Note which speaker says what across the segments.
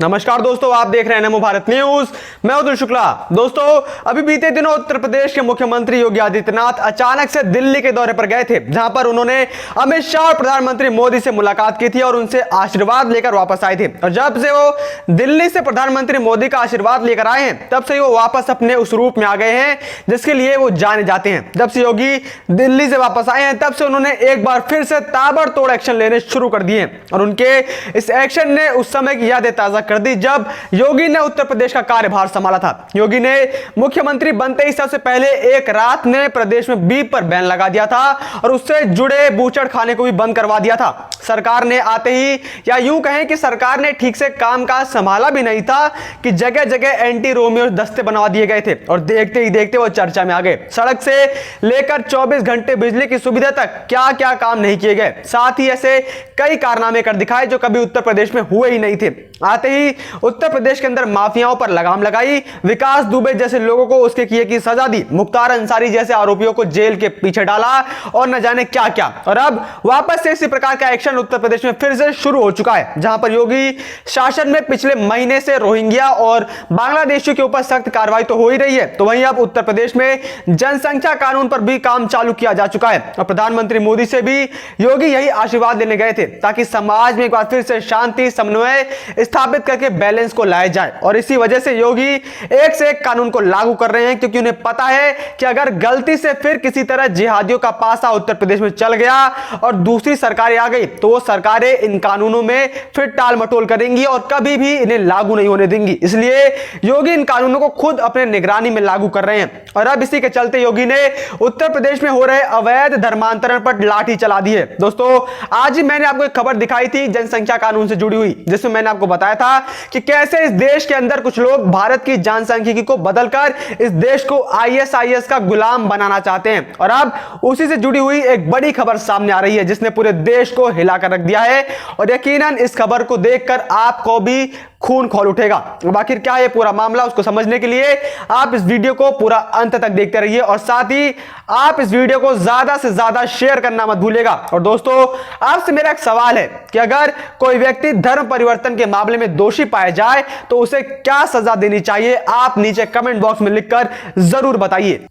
Speaker 1: नमस्कार दोस्तों, आप देख रहे हैं नमो भारत न्यूज। मैं अतुल शुक्ला। दोस्तों, अभी बीते दिनों उत्तर प्रदेश के मुख्यमंत्री योगी आदित्यनाथ अचानक से दिल्ली के दौरे पर गए थे, जहां पर उन्होंने अमित शाह और प्रधानमंत्री मोदी से मुलाकात की थी और उनसे आशीर्वाद लेकर वापस आए थे। और जब से वो दिल्ली से प्रधानमंत्री मोदी का आशीर्वाद लेकर आए हैं, तब से वो वापस अपने उस रूप में आ गए हैं जिसके लिए वो जाने जाते हैं। जब से योगी दिल्ली से वापस आए हैं, तब से उन्होंने एक बार फिर से ताबड़तोड़ एक्शन लेने शुरू कर दिए और उनके इस एक्शन ने उस समय की यादें ताजा कर दी जब योगी ने उत्तर प्रदेश का कार्यभार संभाला था। योगी ने मुख्यमंत्री बनते ही सबसे पहले एक रात में प्रदेश में बीफ पर बैन लगा दिया था और उससे जुड़े बूचड़ खाने को भी बंद करवा दिया था। सरकार ने आते ही, या यूं कहें कि सरकार ने ठीक से कामकाज संभाला भी नहीं था कि जगह जगह एंटी रोमियो दस्ते बनवा दिए गए थे और देखते ही देखते वो चर्चा में आ गए। सड़क से लेकर 24 घंटे बिजली की सुविधा तक क्या क्या काम नहीं किए गए। साथ ही ऐसे कई कारनामे कर दिखाए जो कभी उत्तर प्रदेश में हुए ही नहीं थे। आते ही उत्तर प्रदेश के अंदर माफियाओं पर लगाम लगाई, विकास दुबे जैसे लोगों को उसके किए की सजा दी, मुख्तार अंसारी जैसे आरोपियों को जेल के पीछे डाला और न जाने क्या क्या। और अब वापस से इसी प्रकार का एक्शन उत्तर प्रदेश में फिर से शुरू हो चुका है, जहां पर योगी शासन में पिछले महीने से रोहिंग्या और बांग्लादेशियों के ऊपर सख्त कार्रवाई तो हो ही रही है, तो वहीं अब उत्तर प्रदेश में जनसंख्या कानून पर भी काम चालू किया जा चुका है। और प्रधानमंत्री मोदी से भी योगी यही आशीर्वाद लेने गए थे ताकि समाज में एक बार फिर से शांति समन्वय स्थापित करके बैलेंस को लाया जाए। और इसी वजह से योगी एक से एक कानून को लागू कर रहे हैं, क्योंकि उन्हें पता है कि अगर गलती से फिर किसी तरह जिहादियों का पासा उत्तर प्रदेश में चल गया और दूसरी सरकारें आ गई, तो वो सरकारें इन कानूनों में फिर टाल मटोल करेंगी और कभी भी इन्हें लागू नहीं होने देंगी। इसलिए योगी इन कानूनों को खुद अपने निगरानी में लागू कर रहे हैं। और अब इसी के चलते योगी ने उत्तर प्रदेश में हो रहे अवैध धर्मांतरण पर लाठी चला दी है। दोस्तों, आज ही मैंने आपको एक खबर दिखाई थी जनसंख्या कानून से जुड़ी हुई, जिसमें मैंने आपको बताया था कि कैसे इस देश के अंदर कुछ लोग भारत की जनसांख्यिकी को बदलकर इस देश को आईएसआईएस का गुलाम बनाना चाहते हैं। और अब उसी से जुड़ी हुई एक बड़ी खबर सामने आ रही है जिसने पूरे देश को हिलाकर रख दिया है और यकीनन इस खबर को देखकर आपको भी खून खौल उठेगा। अब आखिर क्या है पूरा मामला, उसको समझने के लिए आप इस वीडियो को पूरा अंत तक देखते रहिए और साथ ही आप इस वीडियो को ज्यादा से ज्यादा शेयर करना मत भूलिएगा। और दोस्तों, आपसे मेरा एक सवाल है कि अगर कोई व्यक्ति धर्म परिवर्तन के मामले में दोषी पाया जाए तो उसे क्या सजा देनी चाहिए, आप नीचे कमेंट बॉक्स में लिखकर जरूर बताइए।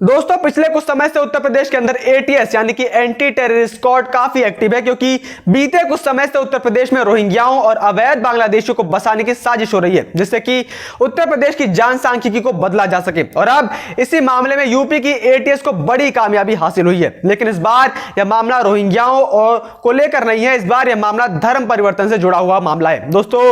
Speaker 1: दोस्तों, पिछले कुछ समय से उत्तर प्रदेश के अंदर एटीएस यानी कि एंटी टेररिस्ट स्क्वाड काफी एक्टिव है, क्योंकि बीते कुछ समय से उत्तर प्रदेश में रोहिंग्याओं और अवैध बांग्लादेशियों को बसाने की साजिश हो रही है, जिससे कि उत्तर प्रदेश की जनसांख्यिकी को बदला जा सके। और अब इसी मामले में यूपी की एटीएस को बड़ी कामयाबी हासिल हुई है। लेकिन इस बार यह मामला रोहिंग्याओं को लेकर नहीं है, इस बार यह मामला धर्म परिवर्तन से जुड़ा हुआ मामला है। दोस्तों,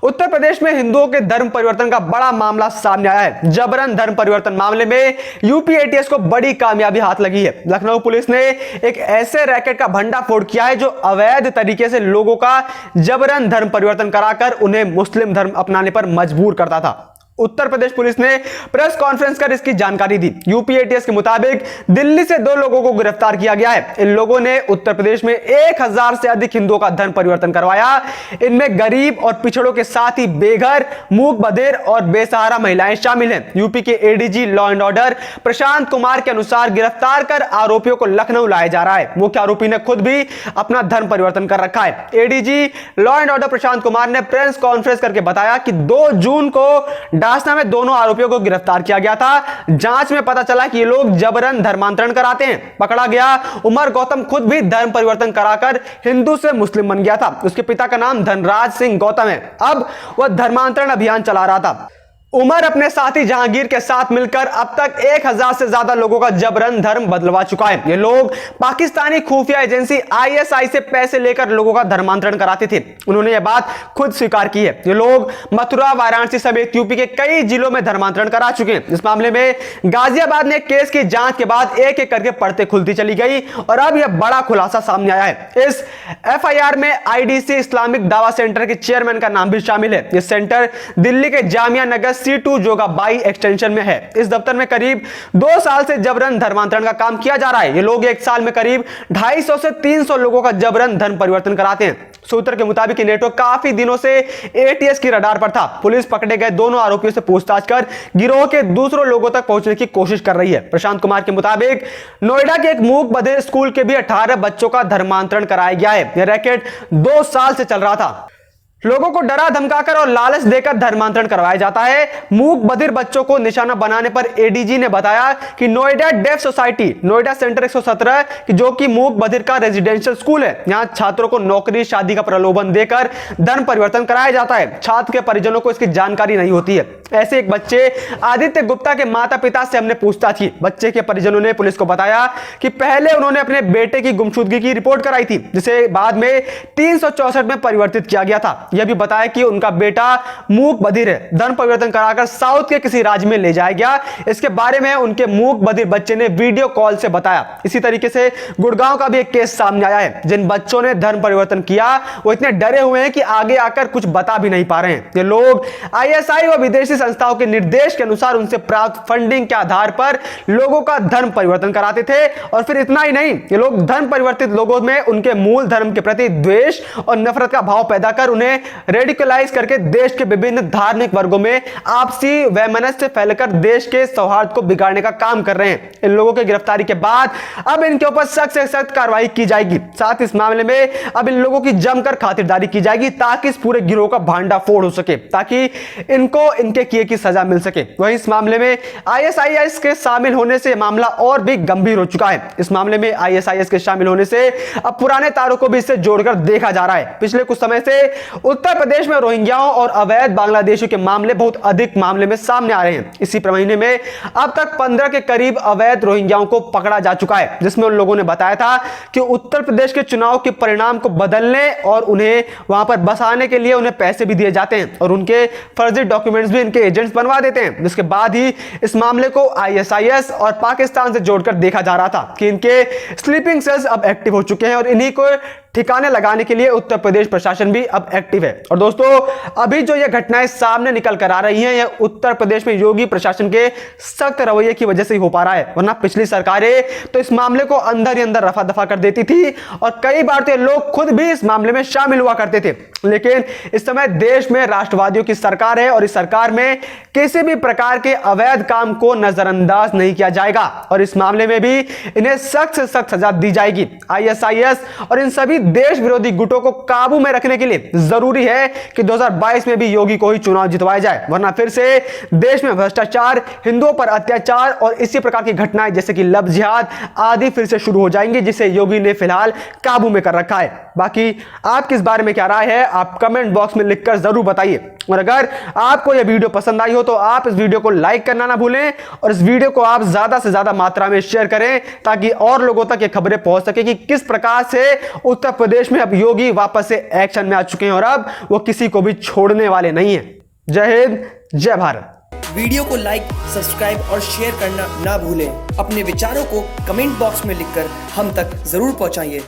Speaker 1: उत्तर प्रदेश में हिंदुओं के धर्म परिवर्तन का बड़ा मामला सामने आया है। जबरन धर्म परिवर्तन मामले में यूपी एटीएस को बड़ी कामयाबी हाथ लगी है। लखनऊ पुलिस ने एक ऐसे रैकेट का भंडाफोड़ किया है जो अवैध तरीके से लोगों का जबरन धर्म परिवर्तन कराकर उन्हें मुस्लिम धर्म अपनाने पर मजबूर करता था। उत्तर प्रदेश पुलिस ने प्रेस कॉन्फ्रेंस कर इसकी जानकारी दी। यूपी एटीएस के मुताबिक दिल्ली से 2 लोगों को गिरफ्तार किया गया है। इन लोगों ने उत्तर प्रदेश में 1000 से अधिक हिंदुओं का धर्म परिवर्तन करवाया। इनमें गरीब और पिछड़ों के साथ ही बेघर, मूक बधिर और बेसहारा महिलाएं शामिल हैं। यूपी के ADG law and order Prashant Kumar के अनुसार गिरफ्तार कर आरोपियों को लखनऊ लाया जा रहा है। मुख्य आरोपी ने खुद भी अपना धर्म परिवर्तन कर रखा है। ADG law and order Prashant Kumar ने प्रेस कॉन्फ्रेंस करके बताया कि 2 जून को डासना में दोनों आरोपियों को गिरफ्तार किया गया था। जांच में पता चला कि ये लोग जबरन धर्मांतरण कराते हैं। पकड़ा गया उमर गौतम खुद भी धर्म परिवर्तन कराकर हिंदू से मुस्लिम बन गया था। उसके पिता का नाम धनराज सिंह गौतम है। अब वह धर्मांतरण अभियान चला रहा था। उमर अपने साथी जहांगीर के साथ मिलकर अब तक 1000 से ज्यादा लोगों का जबरन धर्म बदलवा चुका है। ये लोग पाकिस्तानी खुफिया एजेंसी आईएसआई से पैसे लेकर लोगों का धर्मांतरण कराते थे। उन्होंने यह बात खुद स्वीकार की है। ये लोग मथुरा, वाराणसी समेत यूपी के कई जिलों में धर्मांतरण करा चुके हैं। इस मामले में गाजियाबाद ने केस की जांच के बाद एक एक करके परतें खुलती चली गई और अब यह बड़ा खुलासा सामने आया है। इस एफआईआर में आईडीसी इस्लामिक दावा सेंटर के चेयरमैन का नाम भी शामिल है। यह सेंटर दिल्ली के जामिया नगर C2 जोगाबाई एक्सटेंशन में है। इस दफ्तर में करीब 2 साल से जबरन धर्मांतरण का काम किया जा रहा है। ये लोग एक साल में करीब 250 से 300 लोगों का जबरन धर्म परिवर्तन कराते हैं। सूत्र के मुताबिक नेटवर्क काफी दिनों से एटीएस की रडार पर था। पुलिस पकड़े गए दोनों आरोपियों से पूछताछ कर गिरोह के दूसरों लोगों तक पहुंचने की कोशिश कर रही है। प्रशांत कुमार के मुताबिक नोएडा के एक मूक बधिर स्कूल के भी 18 बच्चों का धर्मांतरण कराया गया है। यह रैकेट 2 साल से चल रहा था। लोगों को डरा धमकाकर और लालच देकर धर्मांतरण करवाया जाता है। मूक बधिर बच्चों को निशाना बनाने पर एडीजी ने बताया कि Noida deaf society Noida centre 117 जो कि मूक बधिर का रेजिडेंशियल स्कूल है, यहां छात्रों को नौकरी शादी का प्रलोभन देकर धर्म परिवर्तन कराया जाता है। छात्र के परिजनों को इसकी जानकारी नहीं होती है। ऐसे एक बच्चे आदित्य गुप्ता के माता पिता से हमने पूछताछ की। बच्चे के परिजनों ने पुलिस को बताया कि पहले उन्होंने अपने बेटे की गुमशुदगी की रिपोर्ट कराई थी, जिसे बाद में 364 में परिवर्तित किया गया था। यह भी बताया कि उनका बेटा मूक बधिर है, धर्म परिवर्तन कराकर साउथ के किसी राज्य में ले जाया गया। इसके बारे में उनके मूक बधिर बच्चे ने वीडियो कॉल से बताया। इसी तरीके से गुड़गांव का भी एक केस सामने आया है। जिन बच्चों ने धर्म परिवर्तन किया वो इतने डरे हुए हैं कि आगे आकर कुछ बता भी नहीं पा रहे हैं। ये लोग आईएसआई व विदेशी संस्थाओं के निर्देश के अनुसार उनसे प्राप्त फंडिंग के आधार पर लोगों का धर्म परिवर्तन कराते थे। और फिर इतना ही नहीं, ये लोग धर्म परिवर्तित लोगों में उनके मूल धर्म के प्रति द्वेष और नफरत का भाव पैदा कर उन्हें रेडिकलाइज करके देश के विभिन्न धार्मिक वर्गों में आपसी वैमनस्य फैलाकर देश के सौहार्द को बिगाड़ने का काम कर रहे हैं। इन लोगों की गिरफ्तारी के बाद अब इनके ऊपर सख्त से सख्त कार्रवाई की जाएगी। साथ इस मामले में अब इन लोगों की जमकर खातिरदारी की जाएगी ताकि इस पूरे गिरोह का भांडाफोड़ हो सके, ताकि इनको इनके किए की सजा मिल सके। वहीं इस मामले में आईएसआईएस के शामिल होने से मामला और भी गंभीर हो चुका है। इस मामले में आईएसआईएस के शामिल होने से अब पुराने तारों को भी इससे जोड़कर देखा जा रहा है। पिछले कुछ समय से उत्तर प्रदेश में रोहिंग्याओं और अवैध बांग्लादेशियों के मामले बहुत अधिक मामले में सामने आ रहे हैं। इसी महीने में अब तक 15 के करीब अवैध रोहिंग्याओं को पकड़ा जा चुका है, जिसमें उन लोगों ने बताया था कि उत्तर प्रदेश के चुनाव के परिणाम को बदलने और उन्हें वहां पर बसाने के लिए उन्हें पैसे भी दिए जाते हैं और उनके फर्जी डॉक्यूमेंट्स भी इनके एजेंट्स बनवा देते हैं। जिसके बाद ही इस मामले को आईएसआईएस और पाकिस्तान से जोड़कर देखा जा रहा था कि इनके स्लीपिंग सेल्स अब एक्टिव हो चुके हैं और इन्हीं को ठिकाने लगाने के लिए उत्तर प्रदेश प्रशासन भी अब एक्टिव है। और दोस्तों, अभी जो ये घटनाएं सामने निकल कर आ रही हैं, यह उत्तर प्रदेश में योगी प्रशासन के सख्त रवैये की वजह से ही हो पा रहा है। वरना पिछली सरकारें तो इस मामले को अंदर ही अंदर रफा दफा कर देती थी और कई बार तो लोग खुद भी इस मामले में शामिल हुआ करते थे। लेकिन इस समय देश में राष्ट्रवादियों की सरकार है और इस सरकार में किसी भी प्रकार के अवैध काम को नजरअंदाज नहीं किया जाएगा और इस मामले में भी इन्हें सख्त से सख्त सजा दी जाएगी। आईएसआईएस और इन सभी देश विरोधी गुटों को काबू में रखने के लिए जरूरी है कि 2022 में भी योगी को ही चुनाव जितवाया जाए, वरना फिर से देश में भ्रष्टाचार, हिंदुओं पर अत्याचार और इसी प्रकार की घटनाएं जैसे कि लव जिहाद आदि फिर से शुरू हो जाएंगी, जिसे योगी ने फिलहाल काबू में कर रखा है। बाकी आपकी इस बारे में क्या राय है, आप कमेंट बॉक्स में लिखकर जरूर बताइए। और अगर आपको यह वीडियो पसंद आई हो तो आप इस वीडियो को लाइक करना ना भूलें और इस वीडियो को आप ज्यादा से ज्यादा मात्रा में शेयर करें ताकि और लोगों तक ये खबरें पहुंच सके कि किस प्रकार से उत्तर प्रदेश में अब योगी वापस से एक्शन में आ चुके हैं और अब वो किसी को भी छोड़ने वाले नहीं है। जय हिंद, जय भारत।
Speaker 2: वीडियो को लाइक, सब्सक्राइब और शेयर करना ना भूलें। अपने विचारों को कमेंट बॉक्स में लिखकर हम तक जरूर पहुंचाइए।